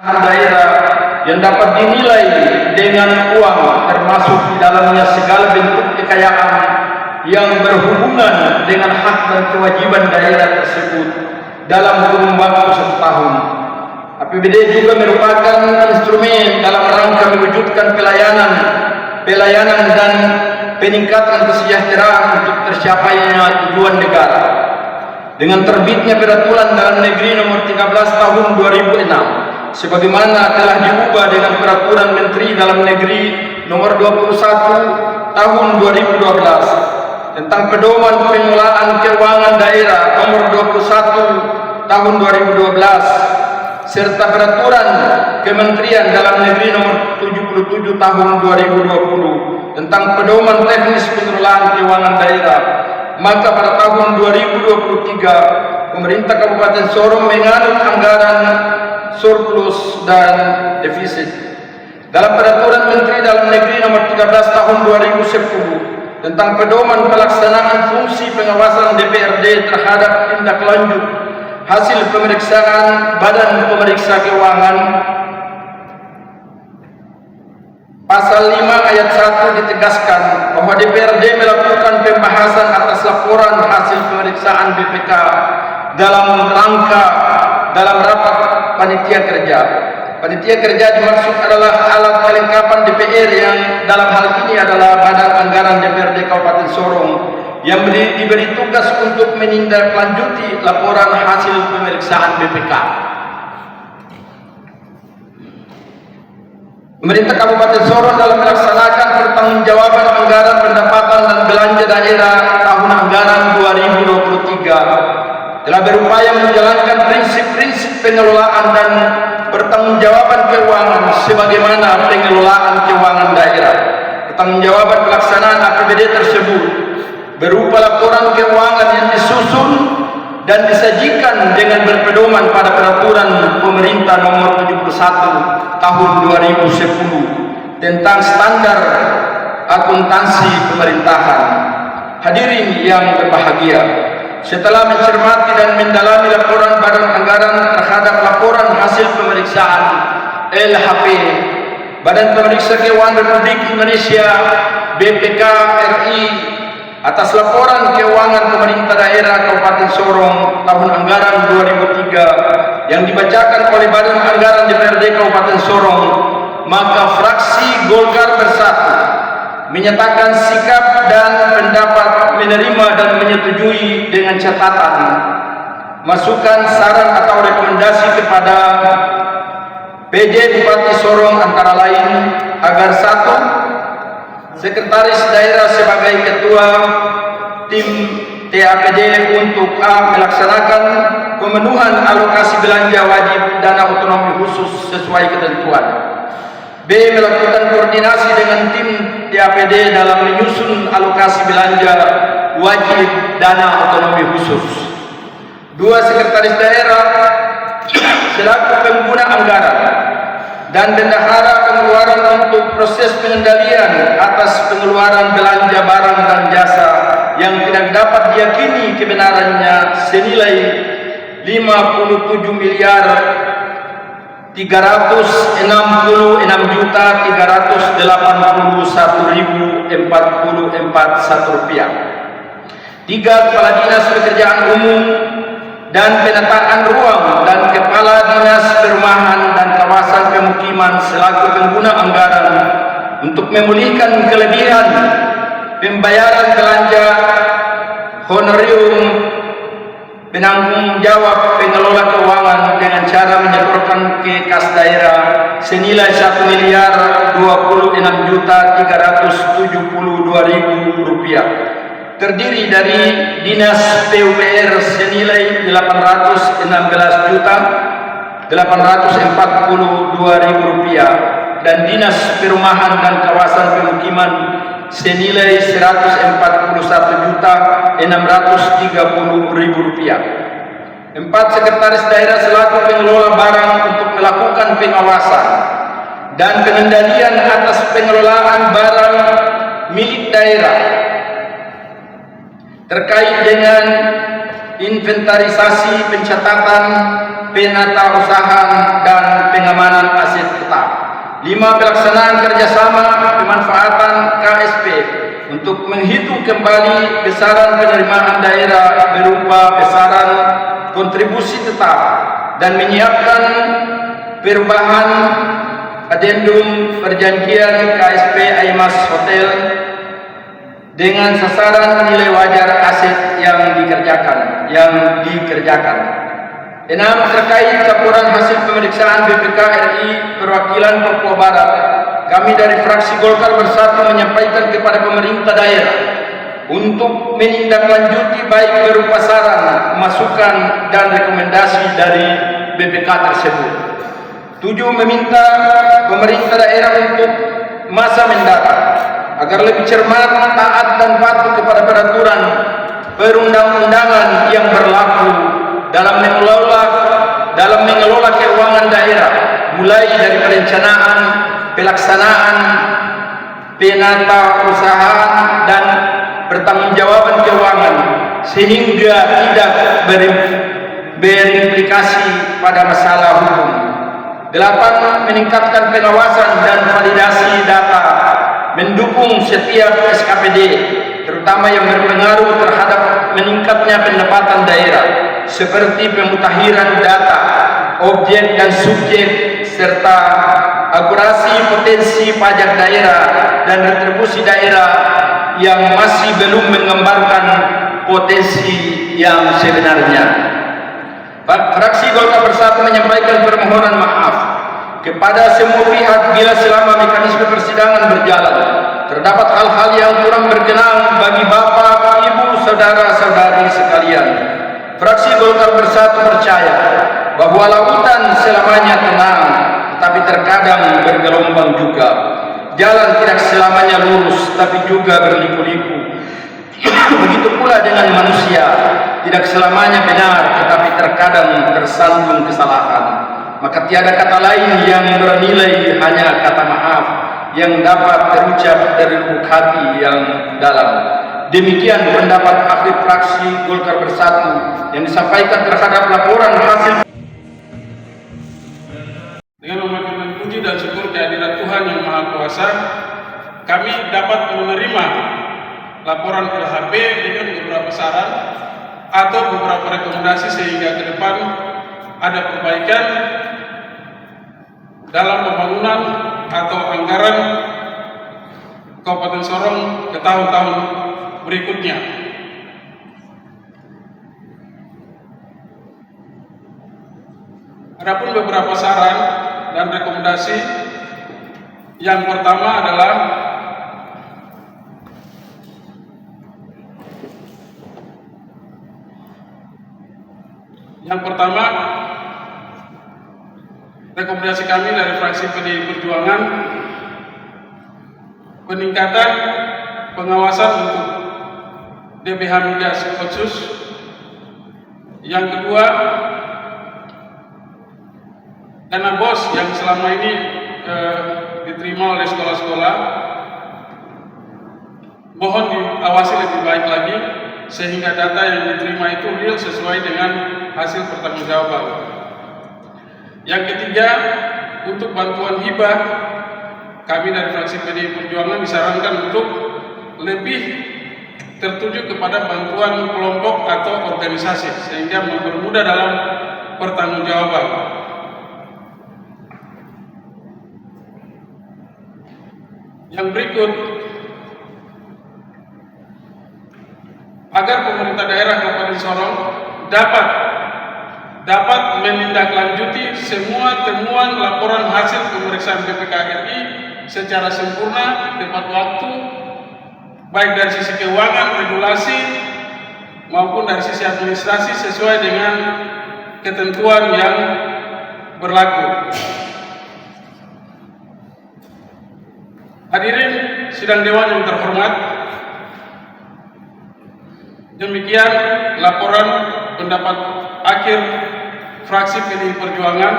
daerah yang dapat dinilai dengan uang, termasuk di dalamnya segala bentuk kekayaan yang berhubungan dengan hak dan kewajiban daerah tersebut dalam kurun waktu 1 tahun. APBD juga merupakan instrumen dalam rangka mewujudkan pelayanan dan peningkatan kesejahteraan untuk tercapainya tujuan negara. Dengan terbitnya Peraturan Dalam Negeri Nomor 13 Tahun 2006, sebagaimana telah diubah dengan Peraturan Menteri Dalam Negeri Nomor 21 Tahun 2012 tentang Pedoman Pengelolaan Keuangan Daerah Nomor 21 Tahun 2012 serta Peraturan Kementerian Dalam Negeri Nomor 77 Tahun 2020 tentang Pedoman Teknis Pengelolaan Keuangan Daerah, maka pada tahun 2023 pemerintah Kabupaten Sorong menganut anggaran surplus dan defisit. Dalam Peraturan Menteri Dalam Negeri Nomor 13 Tahun 2010 tentang Pedoman Pelaksanaan Fungsi Pengawasan DPRD terhadap tindak lanjut hasil pemeriksaan Badan Pemeriksa Keuangan, Pasal 5 ayat 1 ditegaskan bahwa DPRD melakukan pembahasan atas laporan hasil pemeriksaan BPK dalam rapat panitia kerja. Panitia kerja dimaksud adalah alat kelengkapan DPR yang dalam hal ini adalah Badan Anggaran DPRD Kabupaten Sorong yang diberi tugas untuk menindaklanjuti laporan hasil pemeriksaan BPK. Pemerintah Kabupaten Sorong dalam melaksanakan pertanggungjawaban anggaran pendapatan dan belanja daerah tahun anggaran 2023 telah berupaya menjalankan prinsip-prinsip pengelolaan dan pertanggungjawaban keuangan sebagaimana pengelolaan keuangan daerah. Pertanggungjawaban pelaksanaan APBD tersebut berupa laporan keuangan yang disusun dan disajikan dengan berpedoman pada Peraturan Pemerintah Nomor 71 Tahun 2010 tentang standar akuntansi pemerintahan. Hadirin yang berbahagia, setelah mencermati dan mendalami laporan Badan Anggaran terhadap laporan hasil pemeriksaan LHP Badan Pemeriksa Keuangan Republik Indonesia BPK RI atas laporan keuangan pemerintah daerah Kabupaten Sorong tahun anggaran 2003 yang dibacakan oleh Badan Anggaran DPRD Kabupaten Sorong, maka fraksi Golkar Bersatu menyatakan sikap dan pendapat menerima dan menyetujui dengan catatan masukan, saran atau rekomendasi kepada PJ Bupati Sorong antara lain agar 1. Sekretaris daerah sebagai ketua tim TAPD untuk A. melaksanakan pemenuhan alokasi belanja wajib dana otonomi khusus sesuai ketentuan. B. melakukan koordinasi dengan tim TAPD dalam menyusun alokasi belanja wajib dana otonomi khusus. 2. Sekretaris daerah selaku pengguna anggaran dan bendahara pengeluaran untuk proses pengendalian atas pengeluaran belanja barang dan jasa yang tidak dapat diyakini kebenarannya senilai 57.386.381.044 rupiah. 3. Kepala Dinas Pekerjaan Umum dan Penataan Ruang dan Kepala Dinas Perumahan dan Kawasan Pemukiman selaku pengguna anggaran untuk memulihkan kelebihan pembayaran belanja honorium penanggung jawab pengelola keuangan dengan cara menyetorkan ke kas daerah senilai 1.026.372.000 rupiah, terdiri dari Dinas PUPR senilai 816.840.000 rupiah dan Dinas Perumahan dan Kawasan Pemukiman senilai 141.630.000 rupiah. 4. Sekretaris daerah selaku pengelola barang untuk melakukan pengawasan dan pengendalian atas pengelolaan barang milik daerah terkait dengan inventarisasi, pencatatan, penatausahaan, dan pengamanan aset tetap. 5. Pelaksanaan kerjasama pemanfaatan KSP untuk menghitung kembali besaran penerimaan daerah berupa besaran kontribusi tetap dan menyiapkan perubahan adendum perjanjian KSP Aimas Hotel dengan sasaran nilai wajar aset yang dikerjakan. 6. Terkait laporan hasil pemeriksaan BPK RI perwakilan Papua Barat, kami dari fraksi Golkar Bersatu menyampaikan kepada pemerintah daerah untuk menindaklanjuti baik berupa saran, masukan, dan rekomendasi dari BPK tersebut. 7. Meminta pemerintah daerah untuk masa mendatang agar lebih cermat, taat, dan patuh kepada peraturan perundang-undangan yang berlaku dalam mengelola keuangan daerah, mulai dari perencanaan, pelaksanaan, penatausahaan, dan pertanggungjawaban keuangan, sehingga tidak berimplikasi pada masalah hukum. 8. Meningkatkan pengawasan dan validasi data, mendukung setiap SKPD, terutama yang berpengaruh terhadap meningkatnya pendapatan daerah, seperti pemutahiran data, objek dan subjek, serta akurasi potensi pajak daerah dan retribusi daerah yang masih belum menggambarkan potensi yang sebenarnya. Fraksi Golkar Bersatu menyampaikan permohonan maaf kepada semua pihak bila selama mekanisme persidangan berjalan terdapat hal-hal yang kurang berkenan bagi Bapak, Ibu, saudara-saudari sekalian. Fraksi Golkar Bersatu percaya bahwa lautan selamanya tenang, tetapi terkadang bergelombang juga. Jalan tidak selamanya lurus, tapi juga berliku-liku. Begitu pula dengan manusia, tidak selamanya benar, tetapi terkadang tersandung kesalahan. Maka tiada kata lain yang bernilai, hanya kata maaf yang dapat terucap dari lubuk hati yang dalam. Demikian pendapat akhir fraksi Golkar Bersatu yang disampaikan terhadap laporan hasil. Dengan memanjatkan puji dan syukur kehadirat Tuhan yang Maha Kuasa, kami dapat menerima laporan LHP dengan beberapa saran atau beberapa rekomendasi sehingga ke depan ada perbaikan dalam pembangunan atau anggaran Kabupaten Sorong ke tahun-tahun berikutnya. Adapun beberapa saran dan rekomendasi, yang pertama adalah rekomendasi kami dari fraksi PDI Perjuangan, peningkatan pengawasan untuk DPH Migas Khusus. Yang kedua, dana BOS yang selama ini diterima oleh sekolah-sekolah mohon diawasi lebih baik lagi sehingga data yang diterima itu real sesuai dengan hasil pertanggungjawaban. Yang ketiga, untuk bantuan hibah, kami dari fraksi PDI Perjuangan disarankan untuk lebih tertuju kepada bantuan kelompok atau organisasi sehingga mempermudah dalam pertanggungjawaban. Yang berikut, agar pemerintah daerah Kabupaten Sorong dapat menindaklanjuti semua temuan laporan hasil pemeriksaan BPK RI secara sempurna, tepat waktu, baik dari sisi keuangan, regulasi, maupun dari sisi administrasi sesuai dengan ketentuan yang berlaku. Hadirin sidang dewan yang terhormat, demikian laporan pendapat akhir fraksi PDI Perjuangan